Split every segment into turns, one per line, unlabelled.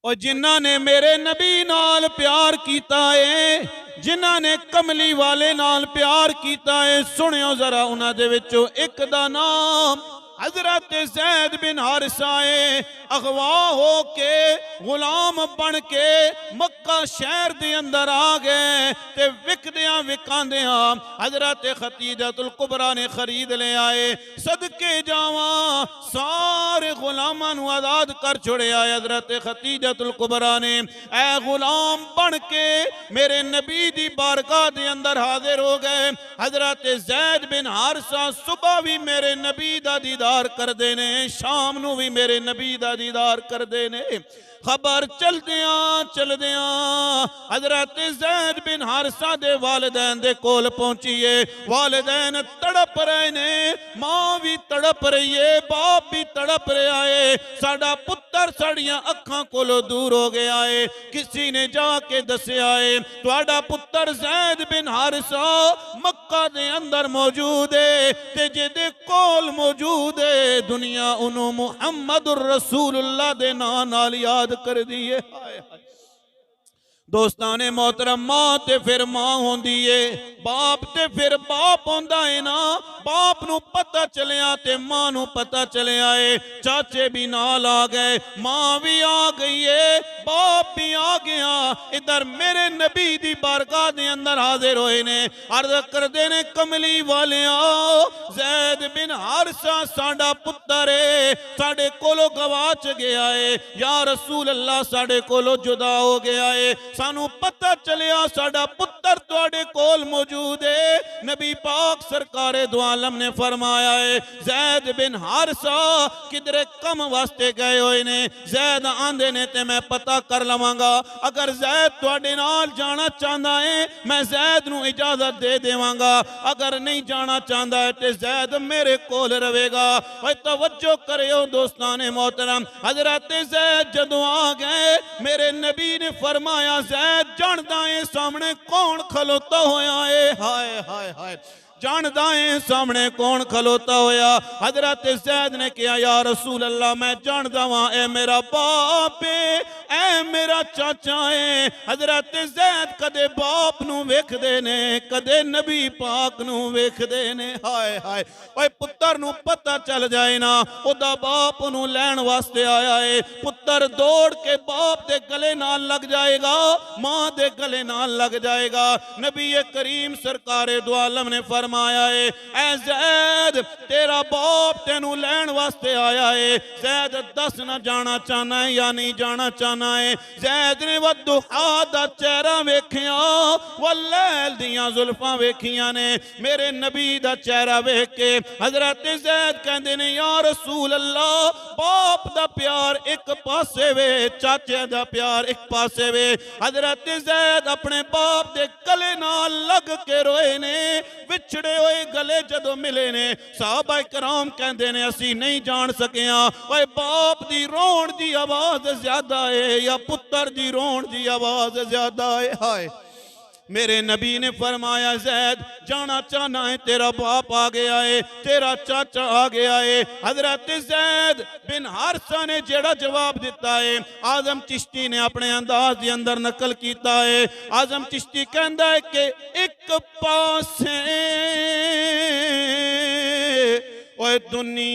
और जिन्हां ने मेरे नबी नाल प्यार कीता है, जिन्हां ने कमली वाले नाल प्यार कीता है, सुनियो जरा उन्हां दे विचों एक दा नाम हजरत ज़ैद बिन हारिसा अगवा हो के गुलाम बन के मक्का शहर दे अंदर आ गए ते विकदियां विकांदियां हजरत खतीजतुल कुबरा ने खरीद ले आए। सदके जावा सारे गुलामां नूं आजाद कर छोड़िया। हजरत खतीजतुल कुबरा ने ऐ गुलाम बन के मेरे नबी दी बारगाह दे अंदर हाजिर हो गए। हजरत ज़ैद बिन हारिसा सुबह भी मेरे नबी दा दीदार करदे ने, शाम नूं भी मेरे नबी दा दीदार करदे ने। खबर चलदियां चलदियां हजरत ज़ैद बिन हारिसा दे वालिदैन दे कोल पहुंचीए। वालिदैन तड़प रहे ने, मां भी तड़प रही है, बाप भी तड़प रहा है। साडा पुत्र साड़ियां अखां कोलों दूर हो गया है। किसी ने जाके दस्या है तुहाडा पुत्र ज़ैद बिन हारिसा मक्का दे अंदर मौजूद है ते जिहदे कोल मौजूद है दुनिया उन्हों मुहम्मदुर रसूलुल्लाह दे नाम नाल याद कर दिए। हाय हाय दोस्तां ने मोहतरम, मां ते फिर मां होंदी है, बाप ते फिर बाप होंदा है ना। बाप नू पता चलिया ते मां नू पता चलिया है। चाचे भी नाल आ गए, मां भी आ गई है, बाप भी आ गया। इधर मेरे नबी दी बारगाह दे अंदर हाजिर होए ने। अर्ज करदे ने कमली वालिया ज़ैद बिन हारिसा साडा पुत्र है, साडे कोलों गवाच गया है। या रसूल अल्लाह साडे कोलों जुदा हो गया है। सानू पता चलिया साडा पुत्र तुहाडे कोल मौजूद है। नबी पाक सरकारे दो आलम ने फरमाया है ज़ैद बिन हारिसा किधरे कम वास्ते गए हुए ने। ज़ैद आंदे ने ते मैं पता कर लवांगा। अगर ज़ैद तुहाडे नाल जाना चाहता है मैं ज़ैद नू इजाजत दे देवांगा, अगर नहीं जाना चाहता है तो ज़ैद मेरे कोल रहेगा। भाई तवज्जो करियो दोस्तां ने मोहतरम, हजरत ज़ैद जदों आ गए मेरे नबी ने फरमाया ज़ैद जानदा है सामने कौन खलोता होया है। हाय हाय हाय जानदा है सामने कौन खलोता होया। हजरत ज़ैद ने कहा या रसूल अल्लाह मैं जानदा वां ए मेरा बाप है, ए मेरा चाचा है। हजरत ज़ैद कदे बाप नू वेखदे ने, कदे नबी पाक नू वेखदे ने। हाय हाय ओए पुत्र नू पता चल जाए ना ओदा बाप नू लैण वास्ते आया है, पुत्र दौड़ के बाप दे गले नाल लग जाएगा, मां दे गले नाल लग जाएगा। नबी करीम सरकारे दो आलम ने फरमाया है ऐ ज़ैद तेरा बाप तेनू लैण वास्ते आया है। ज़ैद दस ना जाना चाहना है या नहीं जाना चाहना है। ज़ैद ने वद्दुहा दा चेहरा वेखिया, वल्लैल दियां जुल्फां वेखियां ने। मेरे नबी दा चेहरा वेख के हजरत ज़ैद कहंदे ने या रसूल अल्लाह बाप दा प्यार एक पासे वे, चाचे दा प्यार एक पासे वे। हजरत ज़ैद अपने बाप दे गले नाल लग के रोए ने। विछड़े हुए गले जदों मिले ने सहाबा कराम कहंदे ने असी नहीं जान सकिया ओए बाप दी रोण दी आवाज ज्यादा है या पुत्र दी रोण दी आवाज ज्यादा है। हाय मेरे नबी ने फरमाया ज़ैद जाना चाहना है तेरा बाप आ गया है, तेरा चाचा आ गया है। हजरत ज़ैद बिन हारिसा ने जेड़ा जवाब दिता है आज़म चिश्ती ने अपने अंदाज के अंदर नकल किया है। आज़म चिश्ती कहता है कि एक पासे ओए दुनिया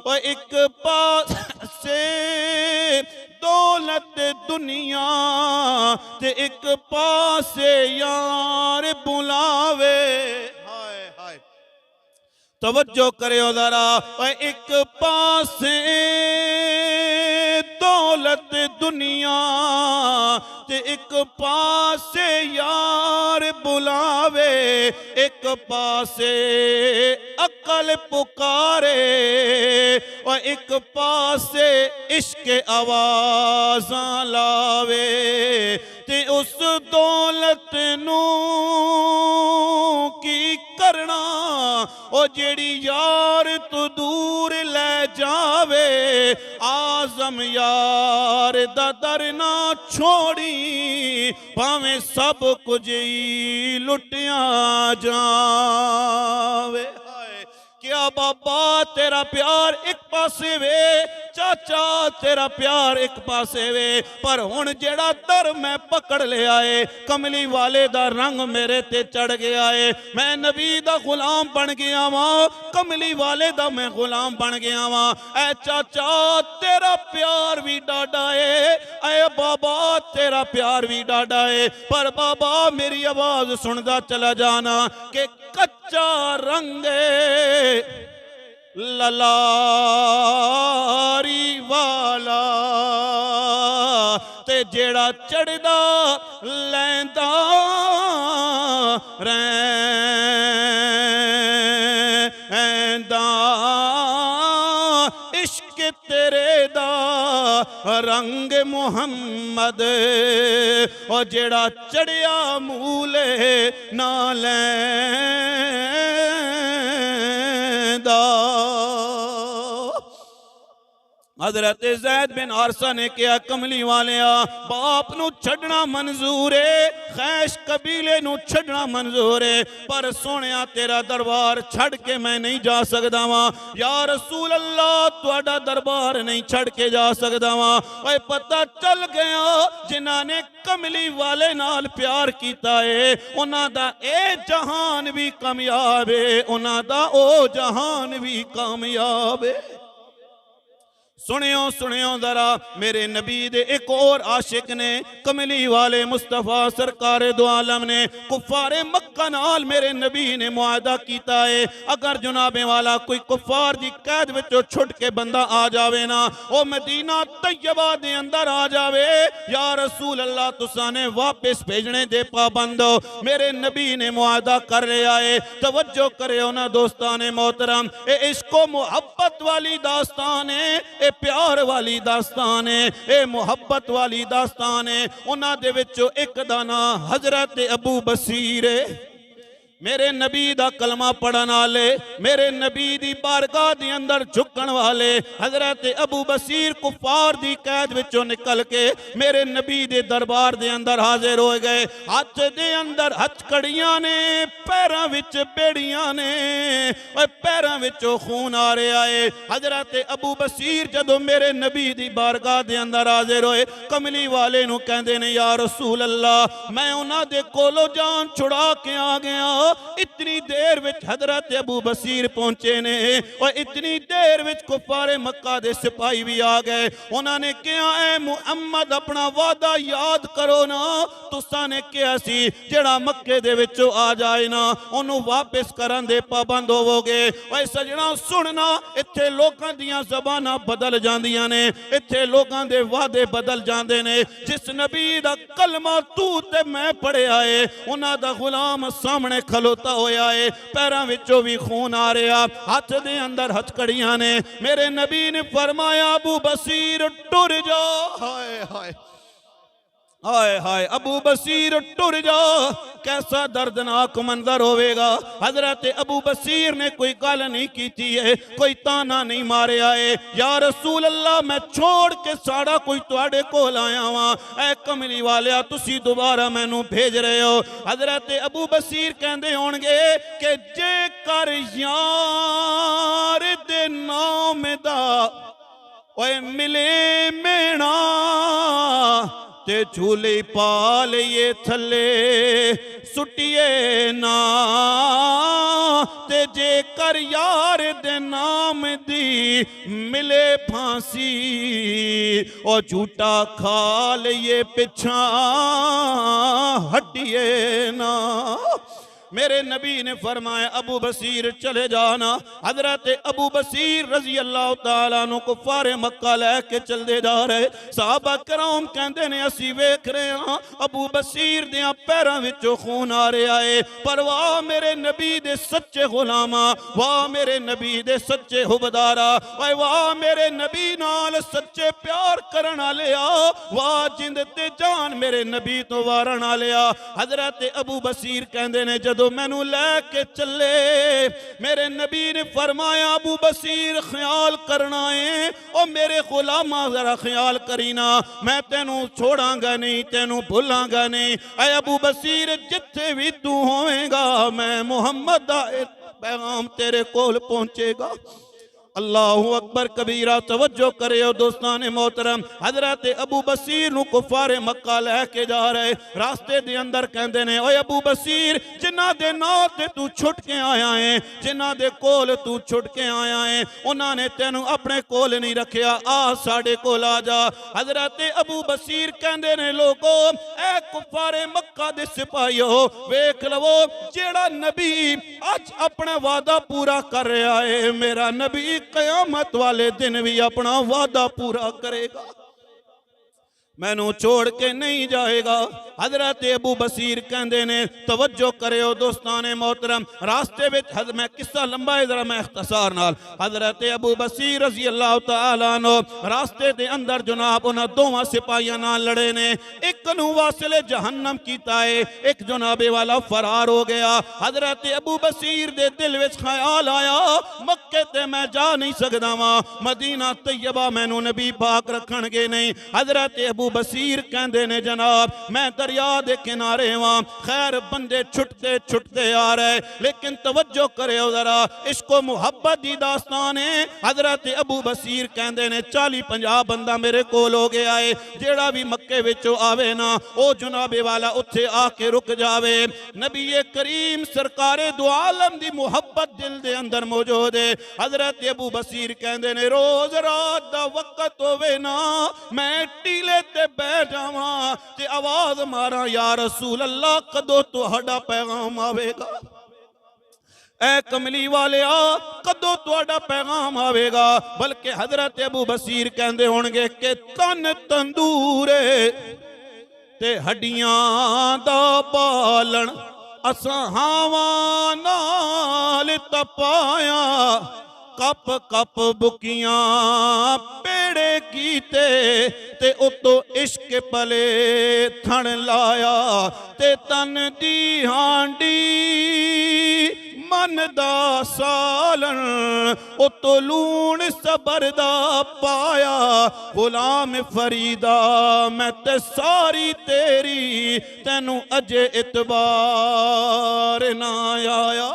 ओए एक पासे दौलत दुनिया ते एक पासे यार बुलावे। हाय हाय तवज्जो करियो जरा, एक पासे दौलत दुनिया ते एक पासे यार बुलावे, एक पासे अकल पुकारे और एक पासे इश्क आवाज़ां लावे। ते उस दौलत नू की करना ओ जेड़ी यार तू दूर ले जावे। आज़म यार दा दर ना छोड़ी भावें सब कुछ ही लुटिया जावे। क्या बाबा तेरा प्यार एक पासे वे, चाचा तेरा प्यार एक पासे वे, पर हुण जेड़ा दर मैं पकड़ लिया है, कमली वाले दा रंग मेरे ते चढ़ गया है। मैं नबी दा गुलाम बन गया वां, कमली वाले दा मैं गुलाम बन गया वां। ऐ चाचा तेरा प्यार भी डाडा है, ऐ बाबा तेरा प्यार भी डाडा है, पर बाबा मेरी आवाज सुनदा चला जाना कि कच्चा रंग ललारी वाला ते जेड़ा चढ़दा लैंदा रैंदा इश्क तेरे दा रंग मुहम्मद, और जेड़ा चढ़िया मूले ना लैंदा। हजरत ज़ैद बिन हारिसा ने कहा कमली वालिया बाप नू छड़ना मंजूर है, खैश कबीले नू छड़ना मंजूर है, पर सोनिया तेरा दरबार छड़ के मैं नहीं जा सकदा वां। या रसूल अल्लाह तुहाडा दरबार नहीं छड़ के जा सकदा वां। ओए पता चल गया जिन्हां ने कमली वाले नाल प्यार कीता है उन्हां दा ए जहान भी कामयाब है, उन्हां दा ओ जहान भी कामयाब है। सुनियो सुनियो जरा मेरे नबी दे एक और आशिक ने कमली वाले मुस्तफा सरकार दो आलम ने कुफारे मक्का नाल मेरे नबी ने मुआहदा कीता है, अगर जनाबे वाला कोई कुफार दी कैद विचों छुट के बंदा आ जावे ना, ओ मदीना तैयबा दे अंदर आ जावे, या रसूल अल्लाह तुसा ने वापस भेजने दे पाबंद हो। मेरे नबी ने मुआहदा कर लिया है। तवज्जो करे ना दोस्ताने मोहतरम, ए इश्को मोहब्बत वाली दास्तान है, प्यार वाली दास्तान है, ए मुहब्बत वाली दास्तान है। उन्हां दे विचों एक दा नाम हजरत अबू बसीर है। मेरे नबी दा कलमा पढ़न वाले, मेरे नबी दी बारगाह दे अंदर झुकण वाले हजरत अबू बसीर कुफार दी कैद विचों निकल के मेरे नबी दे दरबार दे अंदर हाजिर हो गए। हाथ दे अंदर हथकड़ियां ने, पैरां विच बेड़ियां ने, और पैरां विचों खून आ रहा है। हजरत अबू बसीर जदों मेरे नबी दी बारगाह दे अंदर हाजिर होए, कमली वाले नूं कहंदे ने या रसूल अल्लाह मैं उन्हां दे कोलों जान छुड़ा के आ गया। इतनी देर विच हजरत अबू बसीर पहुंचे ने, और इतनी देर विच कुफारे मक्का दे सिपाही भी आ गए। उन्होंने कहा ऐ मुहम्मद अपना वादा याद करो ना, तुसा ने कहा सी जेड़ा मक्के दे विचों आ जाए ना उन्होंने वापस करन दे पाबंद होवोगे। ओए सजना सुनना, इत्थे लोकां दियां ज़बानां बदल जांदियां ने, इत्थे लोकां दे वादे बदल जांदे ने। जिस नबी दा कलमा तू ते मैं पढ़िया है उन्हां दा गुलाम सामने खलोता होया है, पैरां विचों भी खून आ रहा, हाथ दे अंदर हथकड़ियां ने। मेरे नबी ने फरमाया अबू बसीर टुर जा। हाय हाय हाय हाय अबू बसीर टुर जा, कैसा दर्दनाक मंजर होवेगा। हजरत अबू बसीर ने कोई गल नहीं की है, कोई ताना नहीं मारिया है। या रसूल अल्लाह मैं छोड़ के साड़ा कोई तुहाडे कोल आया वां, ऐ कमली वालिया तुसी दोबारा मैनू भेज रहे हो। हजरत अबू बसीर कहंदे होणगे कि जेकर यार दे नाम दा ओए मिले मेणा ते झूले पाल ये थले सुटिए ना, ते जेकर यार दे नाम दी मिले फांसी और झूठा खाल ये पिछा हटिए ना। मेरे नबी ने फरमाया अबू बसीर चले जाना। हजरत अबू बसीर रजी अल्लाह तआला नु कुफारे मक्का लैके चलते जा रहे। साहबा कराम कहते ने असी वेख रहे हाँ अबू बसीर दियां पैरां विचों खून आ रहा है, पर वाह मेरे नबी दे सच्चे गुलामा, वाह मेरे नबी दे सच्चे हुबदारा, वाह मेरे नबी नाल सच्चे प्यार करन वालिया, वाह जिंद ते जान मेरे नबी तो वारन वालिया। हजरत अबू बसीर कहते ने जब मैनू लैके चले मेरे नबी ने फरमाया अबू बसीर ख्याल करना है, और मेरे गुलामा जरा ख्याल करी ना, मैं तेनू छोड़ांगा नहीं, तेनू भुलांगा नहीं। ऐ अबू बसीर जिथे भी तू होवेगा मैं मुहम्मद दा पैगाम तेरे कोल पहुंचेगा। अल्लाहु अकबर कबीरा। तवज्जो करियो दोस्तान मोहतरम, हजरत अबू बसीर नु कुफारे मक्का लैके जा रहे, रास्ते दे अंदर कहंदे ने ओए अबू बसीर, जिन्हां दे नां ते तू छुट के आया है, जिन्हां दे कोल तू छुट के आया है, उन्हां ने तेनू अपने कोल नहीं रखिया, आ साडे कोल आ जा। हजरत अबू बसीर कहंदे ने लोगो ए कुफारे मक्का दे सिपाहियो, वेख लवो जेड़ा नबी अज अपना वादा पूरा कर रहा है, मेरा नबी कयामत वाले दिन भी अपना वादा पूरा करेगा, मैनू छोड़ के नहीं जाएगा। हजरत अबू बसीर कहंदे ने, तवज्जो करियो दोस्ताने मोहतरम, रास्ते में मैं किस्सा लंबा है जरा मैं इख्तिसार नाल, हजरत अबू बसीर रज़ी अल्लाह तआला अन्हु रास्ते दे अंदर जनाब उन्हां दोवां सिपाहियां नाल लड़े ने, एक नू वासिले जहन्नम कीता है, एक जनाबे वाला फरार हो गया। हजरत अबू बसीर दे दिल विच ख्याल आया मक्के ते मैं जा नहीं सकदा वा, मदीना तैयबा मैनू नबी पाक रखणगे नहीं। हजरत अबू बसीर कहंदे ने जनाब मैं दरिया दे किनारे वां, खैर बंदे छुटते छुटते आ रहे, लेकिन तवज्जो करियो जरा, इसको मुहब्बत दी दास्तान है। हजरत अबू बसीर कहंदे ने 40-50 बंदा मेरे कोल हो गया है, जेड़ा भी मक्के विचों आवे ना ओ जनाबे वाला उत्थे आके रुक जावे। नबी करीम सरकारे दो आलम दी मुहब्बत दिल दे अंदर मौजूद है। हजरत अबू बसीर कहंदे ने रोज रात दा वक्त होवे ना, मैं टीले ते बह जावा ते आवाज मारा या रसूल अल्लाह कदों तुहाडा पैगाम आवेगा, ऐ कमली वाले आ कदों तुहाडा पैगाम आवेगा। बल्कि हजरत अबू बसीर कहंदे होणगे कि तन तंदूरे ते हड्डियां दा बालण असां हावां नाल तपाया, कप कप बुकियां पेड़े कीते ते उतो इश्क पले थण लाया, ते तन दी हांडी मन दा सालन उतो लूण सबर दा पाया, गुलाम फरीदा मैं ते सारी तेरी तेनू अजे इतबार ना आया।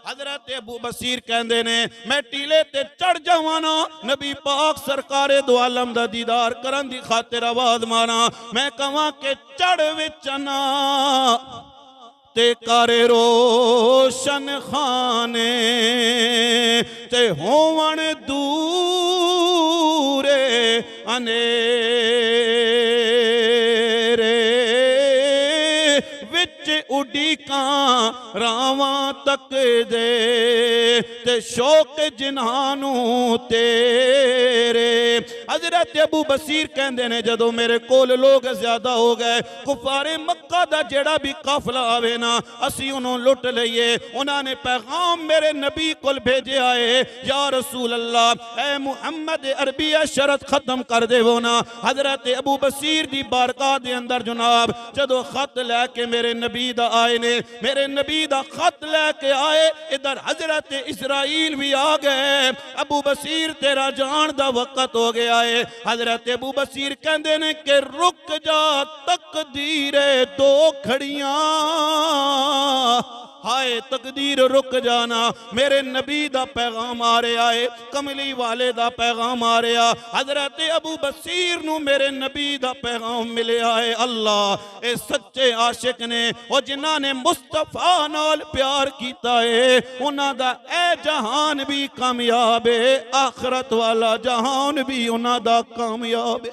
हजरत अबू बसीर कहंदे ने मैं टीले ते चढ़ जावां ना, नबी पाक सरकारे दो आलम दा दीदार करन दी खातिर आवाज मारा, मैं कहां के चढ़ विच ना ते करे रोशन खाने ते होवन दूरे अनेरे विच उड़ीकां रावां तक दे ते शौक जिन्हानू तेरे। हजरत अबू बसीर कहंदे ने जदों मेरे कोल लोग ज्यादा हो गए, कुफारे मक्का दा जेड़ा भी काफला आवे ना असी उन्हों लुट लईए। उन्होंने पैगाम मेरे नबी कोल भेजा है, या रसूल अल्लाह ए मुहम्मद अरबिया शरत खत्म कर देवो ना। हजरत अबू बसीर दी बारगाह दे अंदर जनाब जदों खत लैके मेरे नबी दा आए ने, मेरे नबी दा खत लैके आए, इधर हजरत इस्राइल भी आ गए। अबू बसीर तेरा जान दा वक्त हो गया है। हजरत अबू बसीर कहंदे ने कि रुक जा तकदीरे दो खड़ियां, हाय तकदीर रुक जाना, मेरे नबी दा पैगाम आ रहा है, कमली वाले दा पैगाम आ रहा। हजरत अबू बसीर नू मेरे नबी दा पैगाम मिलया है। अल्लाह ए सच्चे आशिक ने और जिन्हां ने मुस्तफा नाल प्यार कीता है, उन्हां दा ए जहान भी कामयाब है, आखरत वाला जहान भी उन्हां दा कामयाब है।